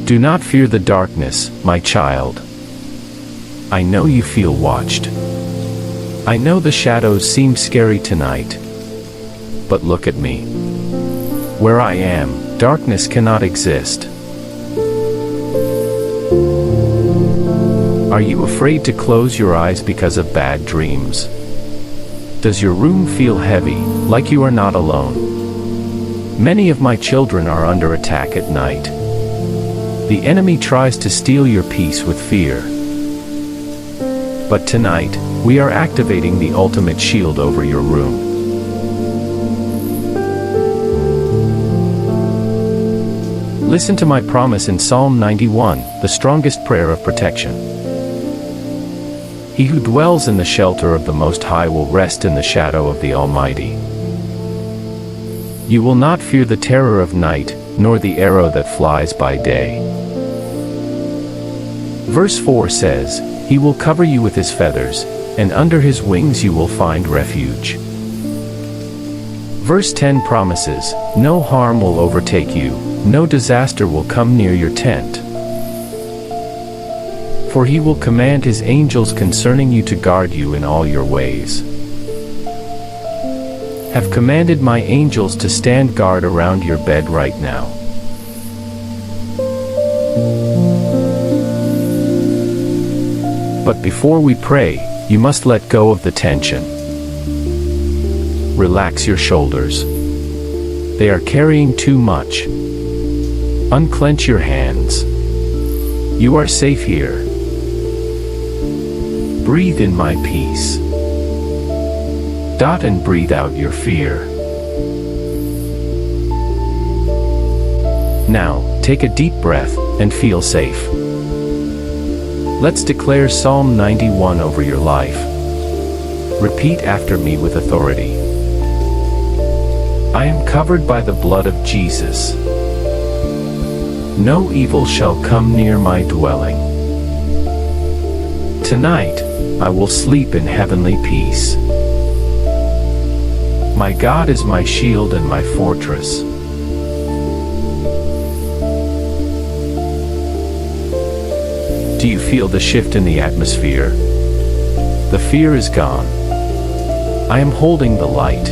Do not fear the darkness, my child. I know you feel watched. I know the shadows seem scary tonight. But look at me. Where I am, darkness cannot exist. Are you afraid to close your eyes because of bad dreams? Does your room feel heavy, like you are not alone? Many of my children are under attack at night. The enemy tries to steal your peace with fear. But tonight, we are activating the ultimate shield over your room. Listen to my promise in Psalm 91, the strongest prayer of protection. He who dwells in the shelter of the Most High will rest in the shadow of the Almighty. You will not fear the terror of night, nor the arrow that flies by day. Verse 4 says, He will cover you with His feathers, and under His wings you will find refuge. Verse 10 promises, no harm will overtake you, no disaster will come near your tent. For He will command His angels concerning you to guard you in all your ways. Have commanded my angels to stand guard around your bed right now. But before we pray, you must let go of the tension. Relax your shoulders. They are carrying too much. Unclench your hands. You are safe here. Breathe in my peace. And breathe out your fear. Now, take a deep breath, and feel safe. Let's declare Psalm 91 over your life. Repeat after me with authority. I am covered by the blood of Jesus. No evil shall come near my dwelling. Tonight, I will sleep in heavenly peace. My God is my shield and my fortress. Do you feel the shift in the atmosphere? The fear is gone. I am holding the light.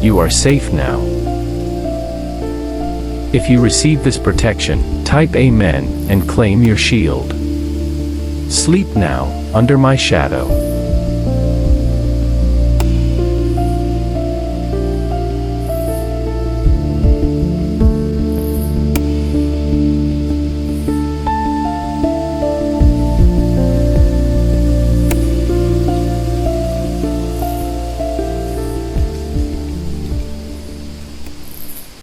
You are safe now. If you receive this protection, type Amen and claim your shield. Sleep now, under my shadow.